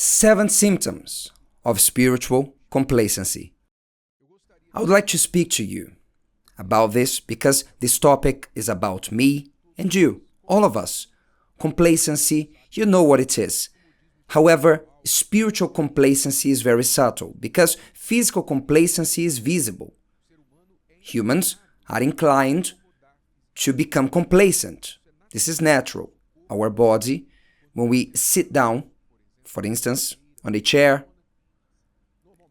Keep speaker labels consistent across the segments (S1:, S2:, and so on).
S1: 7 symptoms of spiritual complacency. I would like to speak to you about this because this topic is about me and you, all of us. Complacency, you know what it is. However, spiritual complacency is very subtle because physical complacency is visible. Humans are inclined to become complacent. This is natural. Our body, when we sit down, for instance, on a chair,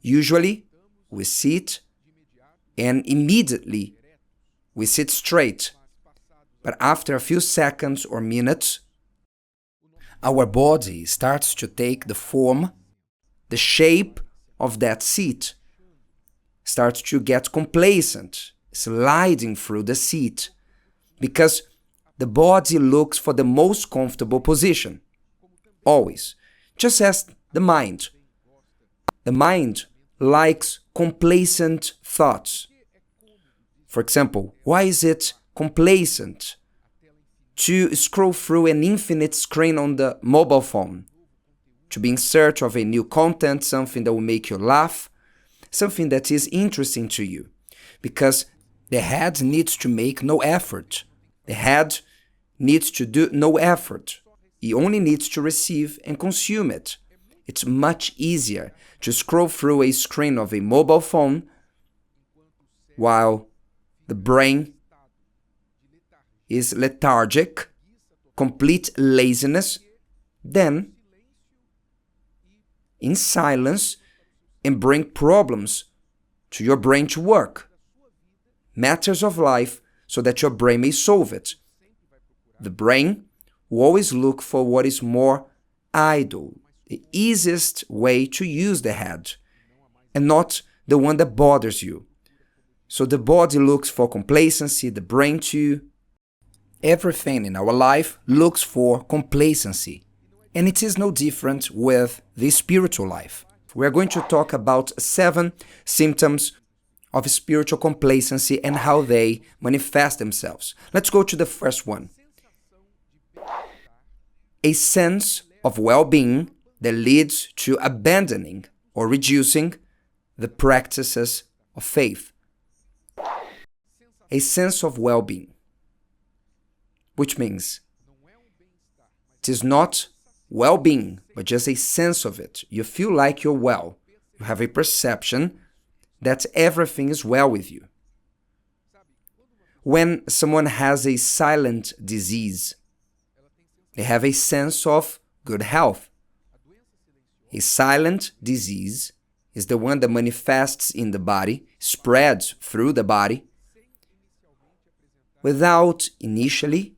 S1: usually we sit and immediately we sit straight. But after a few seconds or minutes, our body starts to take the form, the shape of that seat, starts to get complacent, sliding through the seat, because the body looks for the most comfortable position, always. Just as the mind. The mind likes complacent thoughts. For example, why is it complacent to scroll through an infinite screen on the mobile phone? To be in search of a new content, something that will make you laugh, something that is interesting to you. Because the head needs to make no effort. The head needs to do no effort. It only needs to receive and consume it. It's much easier to scroll through a screen of a mobile phone while the brain is lethargic, complete laziness, than in silence and bring problems to your brain to work. Matters of life so that your brain may solve it. The brain will always look for what is more idle, the easiest way to use the head, and not the one that bothers you. So the body looks for complacency, the brain too. Everything in our life looks for complacency. And it is no different with the spiritual life. We are going to talk about 7 symptoms of spiritual complacency and how they manifest themselves. Let's go to the first one. A sense of well-being that leads to abandoning or reducing the practices of faith. A sense of well-being, which means it is not well-being, but just a sense of it. You feel like you're well. You have a perception that everything is well with you. When someone has a silent disease, they have a sense of good health. A silent disease is the one that manifests in the body, spreads through the body, without initially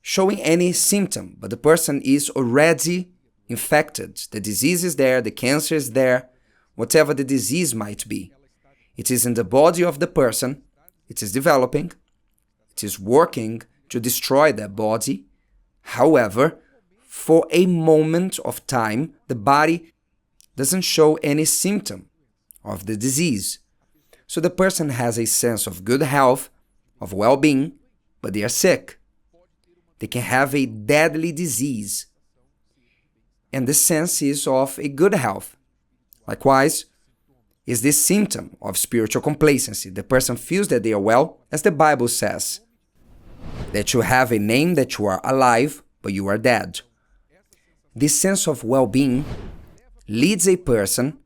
S1: showing any symptom, but the person is already infected. The disease is there, the cancer is there, whatever the disease might be. It is in the body of the person, it is developing, it is working to destroy that body. However, for a moment of time, the body doesn't show any symptom of the disease. So the person has a sense of good health, of well-being, but they are sick. They can have a deadly disease. And the sense is of a good health. Likewise, is this symptom of spiritual complacency. The person feels that they are well, as the Bible says, that you have a name that you are alive, but you are dead. This sense of well-being leads a person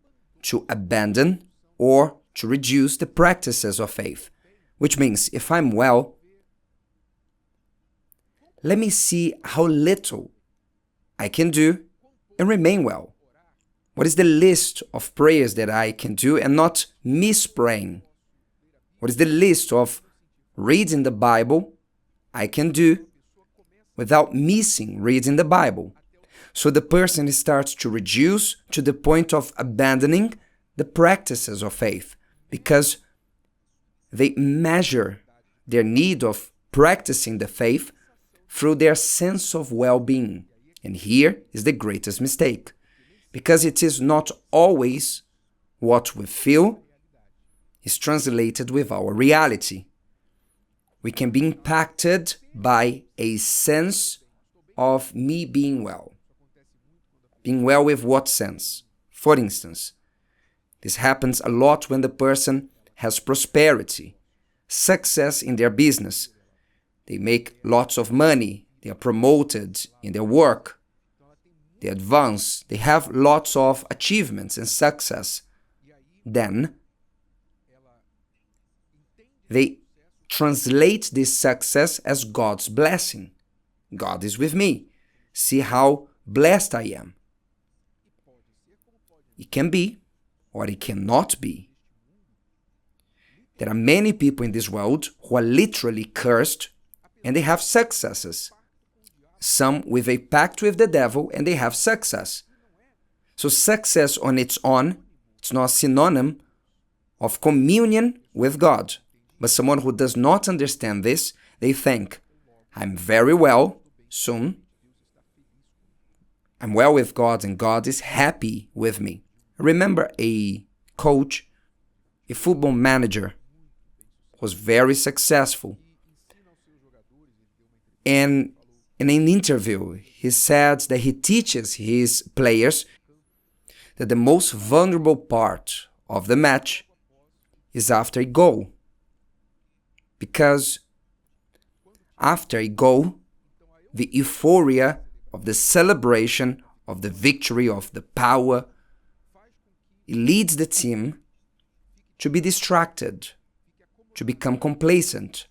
S1: to abandon or to reduce the practices of faith, which means if I'm well, let me see how little I can do and remain well. What is the list of prayers that I can do and not miss praying? What is the list of reading the Bible I can do without missing reading the Bible? So the person starts to reduce to the point of abandoning the practices of faith because they measure their need of practicing the faith through their sense of well-being. And here is the greatest mistake, because it is not always what we feel is translated with our reality. We can be impacted by a sense of me being well. Being well with what sense? For instance, this happens a lot when the person has prosperity, success in their business. They make lots of money, they are promoted in their work, they advance, they have lots of achievements and success. Then, they translate this success as God's blessing. God is with me. See how blessed I am. It can be, or it cannot be. There are many people in this world who are literally cursed and they have successes. Some with a pact with the devil and they have success. So success on its own, it's not a synonym of communion with God. But someone who does not understand this, they think, I'm very well soon. I'm well with God and God is happy with me. I remember a coach, a football manager, was very successful. And in an interview, he said that he teaches his players that the most vulnerable part of the match is after a goal. Because after a goal, the euphoria of the celebration, of the victory, of the power, it leads the team to be distracted, to become complacent,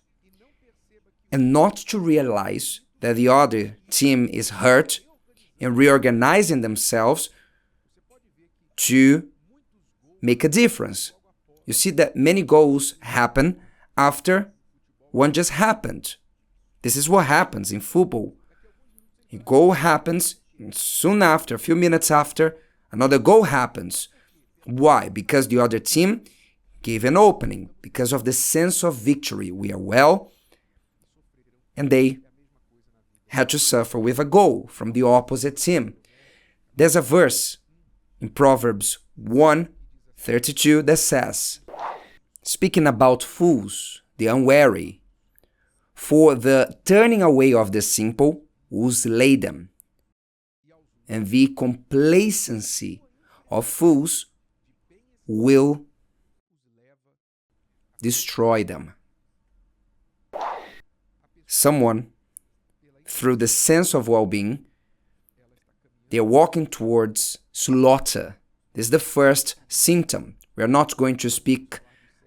S1: and not to realize that the other team is hurt and reorganizing themselves to make a difference. You see that many goals happen after one just happened. This is what happens in football. A goal happens, and soon after, a few minutes after, another goal happens. Why? Because the other team gave an opening, because of the sense of victory. We are well, and they had to suffer with a goal from the opposite team. There's a verse in Proverbs 1:32 that says, speaking about fools, the unwary, for the turning away of the simple will slay them, and the complacency of fools will destroy them. Someone, through the sense of well-being, they are walking towards slaughter. This is the first symptom. We are not going to speak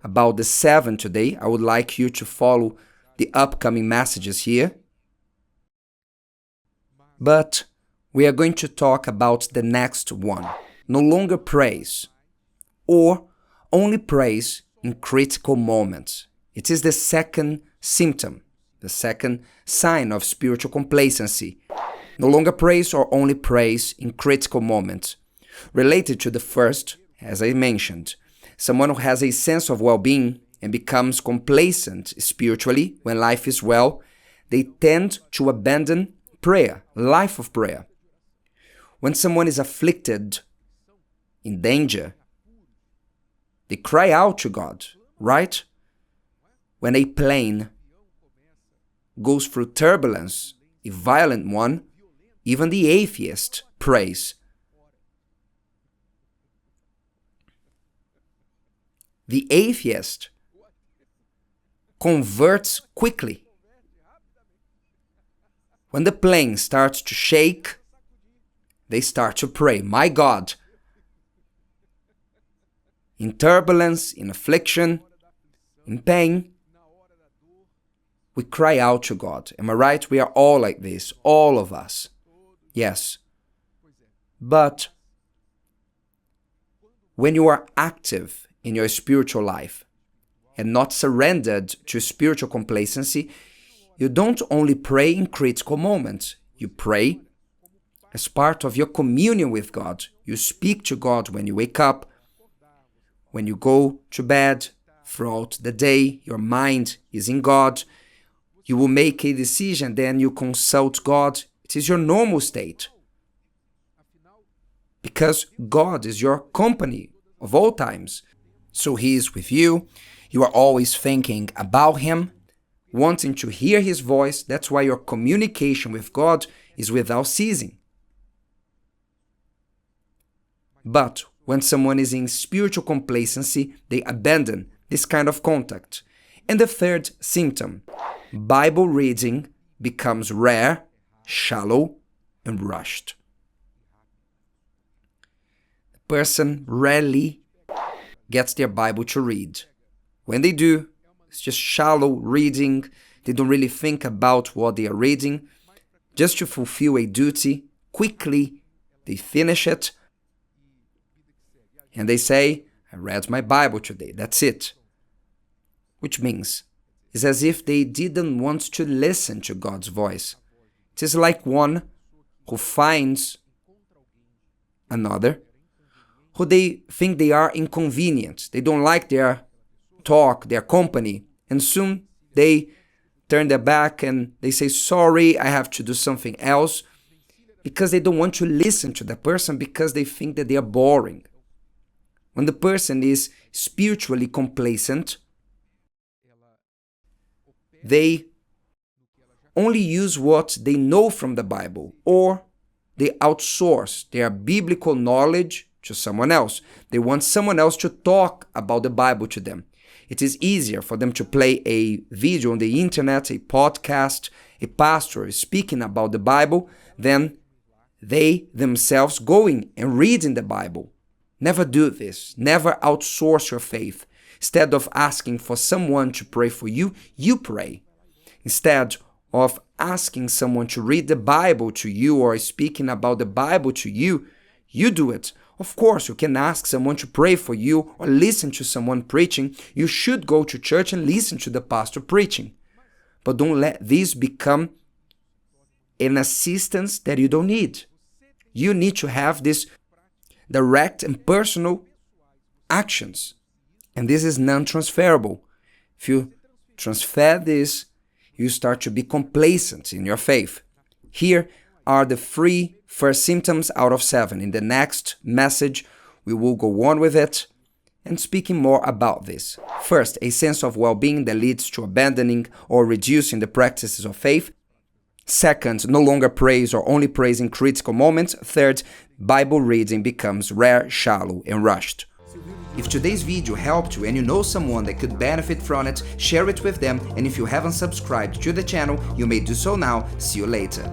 S1: about the 7 today. I would like you to follow the upcoming messages here. But we are going to talk about the next one. No longer praise, or only praise in critical moments. It is the second symptom, the second sign of spiritual complacency. No longer praise or only praise in critical moments. Related to the first, as I mentioned, someone who has a sense of well-being and becomes complacent spiritually when life is well, they tend to abandon prayer, life of prayer. When someone is afflicted, in danger, they cry out to God, right? When a plane goes through turbulence, a violent one, even the atheist prays. The atheist converts quickly. When the plane starts to shake, they start to pray, my God. In turbulence, in affliction, in pain, we cry out to God. Am I right? We are all like this, all of us. Yes. But when you are active in your spiritual life and not surrendered to spiritual complacency, you don't only pray in critical moments. You pray as part of your communion with God. You speak to God when you wake up, when you go to bed, throughout the day, your mind is in God. You will make a decision, then you consult God. It is your normal state. Because God is your company of all times. So He is with you. You are always thinking about Him, wanting to hear His voice. That's why your communication with God is without ceasing. But when someone is in spiritual complacency, they abandon this kind of contact. And the third symptom, Bible reading becomes rare, shallow, and rushed. The person rarely gets their Bible to read. When they do, it's just shallow reading. They don't really think about what they are reading. Just to fulfill a duty, quickly they finish it, and they say, I read my Bible today, that's it. Which means, it's as if they didn't want to listen to God's voice. It is like one who finds another who they think they are inconvenient. They don't like their talk, their company, and soon they turn their back and they say, sorry, I have to do something else, because they don't want to listen to the person because they think that they are boring. When the person is spiritually complacent, they only use what they know from the Bible, or they outsource their biblical knowledge to someone else. They want someone else to talk about the Bible to them. It is easier for them to play a video on the internet, a podcast, a pastor speaking about the Bible, than they themselves going and reading the Bible. Never do this. Never outsource your faith. Instead of asking for someone to pray for you, you pray. Instead of asking someone to read the Bible to you or speaking about the Bible to you, you do it. Of course, you can ask someone to pray for you or listen to someone preaching. You should go to church and listen to the pastor preaching. But don't let this become an assistance that you don't need. You need to have this direct and personal actions. And this is non-transferable. If you transfer this, you start to be complacent in your faith. Here are the 3 first symptoms out of 7. In the next message, we will go on with it and speaking more about this. First, a sense of well-being that leads to abandoning or reducing the practices of faith. Second, no longer praise or only praise in critical moments. Third, Bible reading becomes rare, shallow, and rushed. If today's video helped you and you know someone that could benefit from it, share it with them, and if you haven't subscribed to the channel, you may do so now. See you later.